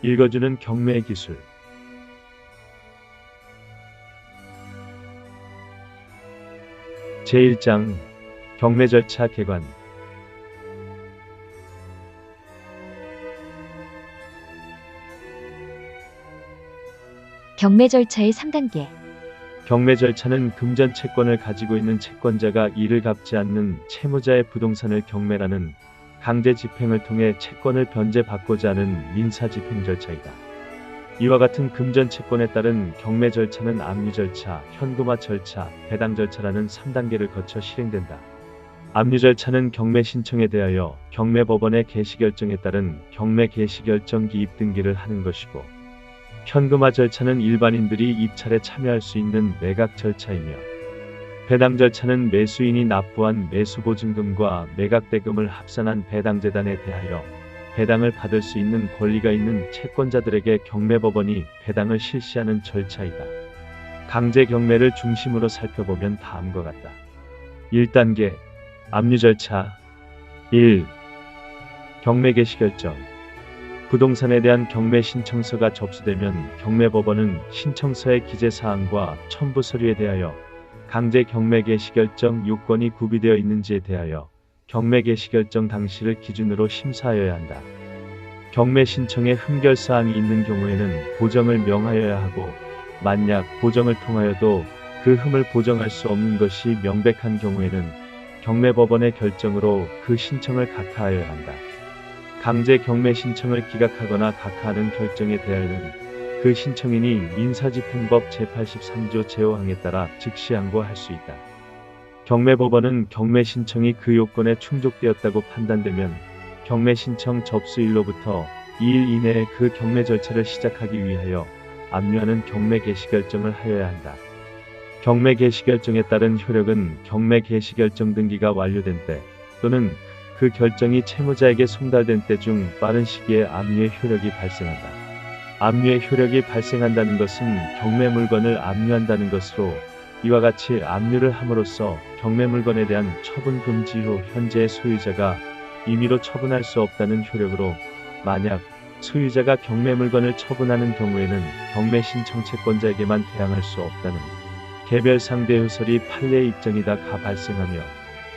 읽어주는 경매 기술. 제1장 경매 절차 개관. 경매 절차의 3단계. 경매 절차는 금전 채권을 가지고 있는 채권자가 이를 갚지 않는 채무자의 부동산을 경매라는 강제 집행을 통해 채권을 변제받고자 하는 민사 집행 절차이다. 이와 같은 금전 채권에 따른 경매 절차는 압류 절차, 현금화 절차, 배당 절차라는 3단계를 거쳐 실행된다. 압류 절차는 경매 신청에 대하여 경매법원의 개시결정에 따른 경매 개시결정 기입 등기를 하는 것이고, 현금화 절차는 일반인들이 입찰에 참여할 수 있는 매각 절차이며, 배당 절차는 매수인이 납부한 매수보증금과 매각대금을 합산한 배당재단에 대하여 배당을 받을 수 있는 권리가 있는 채권자들에게 경매법원이 배당을 실시하는 절차이다. 강제 경매를 중심으로 살펴보면 다음과 같다. 1단계 압류 절차. 1. 경매 개시 결정. 부동산에 대한 경매 신청서가 접수되면 경매법원은 신청서의 기재사항과 첨부 서류에 대하여 강제 경매 개시 결정 요건이 구비되어 있는지에 대하여 경매 개시 결정 당시를 기준으로 심사하여야 한다. 경매 신청에 흠결사항이 있는 경우에는 보정을 명하여야 하고, 만약 보정을 통하여도 그 흠을 보정할 수 없는 것이 명백한 경우에는 경매법원의 결정으로 그 신청을 각하하여야 한다. 강제 경매 신청을 기각하거나 각하하는 결정에 대하여는 그 신청인이 민사집행법 제83조 제5항에 따라 즉시 항고할 수 있다. 경매법원은 경매 신청이 그 요건에 충족되었다고 판단되면 경매 신청 접수일로부터 2일 이내에 그 경매 절차를 시작하기 위하여 압류하는 경매 개시 결정을 하여야 한다. 경매 개시 결정에 따른 효력은 경매 개시 결정 등기가 완료된 때 또는 그 결정이 채무자에게 송달된 때 중 빠른 시기에 압류의 효력이 발생한다. 압류의 효력이 발생한다는 것은 경매 물건을 압류한다는 것으로, 이와 같이 압류를 함으로써 경매 물건에 대한 처분 금지 후 현재의 소유자가 임의로 처분할 수 없다는 효력으로, 만약 소유자가 경매 물건을 처분하는 경우에는 경매 신청 채권자에게만 대항할 수 없다는 개별 상대 효설이 판례의 입장이다가 발생하며,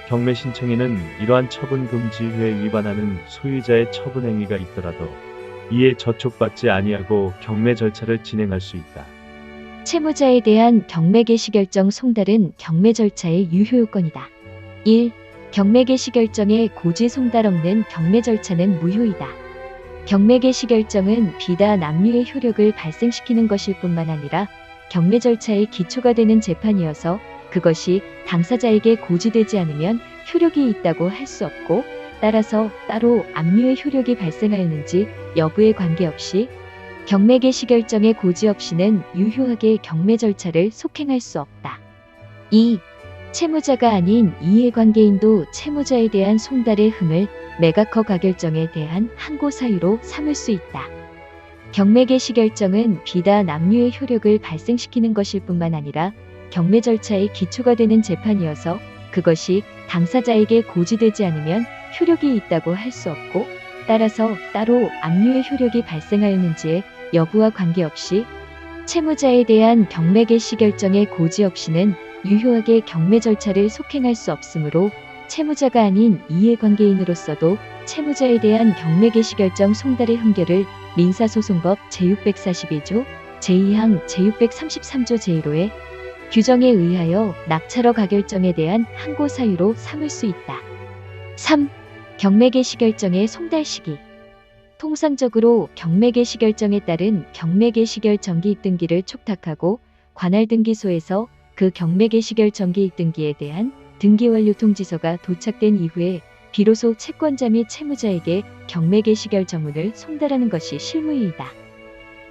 경매 신청인은 이러한 처분 금지효에 위반하는 소유자의 처분 행위가 있더라도 이에 저촉받지 아니하고 경매 절차를 진행할 수 있다. 채무자에 대한 경매 개시 결정 송달은 경매 절차의 유효 요건이다. 1. 경매 개시 결정에 고지 송달 없는 경매 절차는 무효이다. 경매 개시 결정은 비단 압류의 효력을 발생시키는 것일 뿐만 아니라 경매 절차의 기초가 되는 재판이어서 그것이 당사자에게 고지되지 않으면 효력이 있다고 할 수 없고, 따라서 따로 압류의 효력이 발생하였는지 여부에 관계없이 경매 개시 결정의 고지 없이는 유효하게 경매 절차를 속행할 수 없다. 2. 채무자가 아닌 이해관계인도 채무자에 대한 송달의 흠을 매각허 가결정에 대한 항고 사유로 삼을 수 있다. 경매 개시 결정은 비단 압류의 효력을 발생시키는 것일 뿐만 아니라 경매 절차의 기초가 되는 재판이어서 그것이 당사자에게 고지되지 않으면 효력이 있다고 할 수 없고, 따라서 따로 압류의 효력이 발생하였는지의 여부와 관계없이 채무자에 대한 경매 개시 결정의 고지 없이는 유효하게 경매 절차를 속행할 수 없으므로 채무자가 아닌 이해관계인으로서도 채무자에 대한 경매 개시 결정 송달의 흠결을 민사소송법 제642조 제2항 제633조 제1호의 규정에 의하여 낙찰허 가결정에 대한 항고 사유로 삼을 수 있다. 3. 경매 개시 결정의 송달 시기. 통상적으로 경매 개시 결정에 따른 경매 개시결 정기입 등기를 촉탁하고 관할 등기소에서 그 경매 개시결 정기입 등기에 대한 등기 완료 통지서가 도착된 이후에 비로소 채권자 및 채무자에게 경매 개시결 정문을 송달하는 것이 실무이다.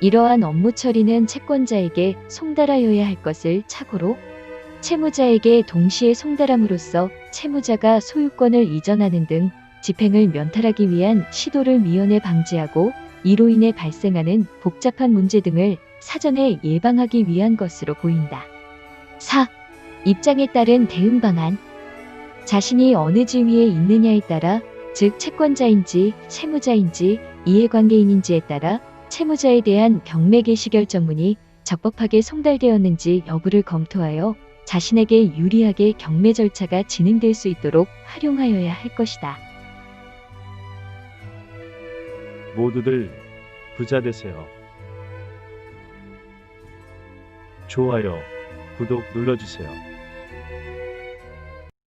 이러한 업무 처리는 채권자에게 송달하여야 할 것을 착오로 채무자에게 동시에 송달함으로써 채무자가 소유권을 이전하는 등 집행을 면탈하기 위한 시도를 미연에 방지하고 이로 인해 발생하는 복잡한 문제 등을 사전에 예방하기 위한 것으로 보인다. 4. 입장에 따른 대응 방안. 자신이 어느 지위에 있느냐에 따라, 즉 채권자인지 채무자인지 이해관계인인지에 따라 채무자에 대한 경매 개시 결정문이 적법하게 송달되었는지 여부를 검토하여 자신에게 유리하게 경매 절차가 진행될 수 있도록 활용하여야 할 것이다. 모두들 부자 되세요. 좋아요, 구독 눌러주세요.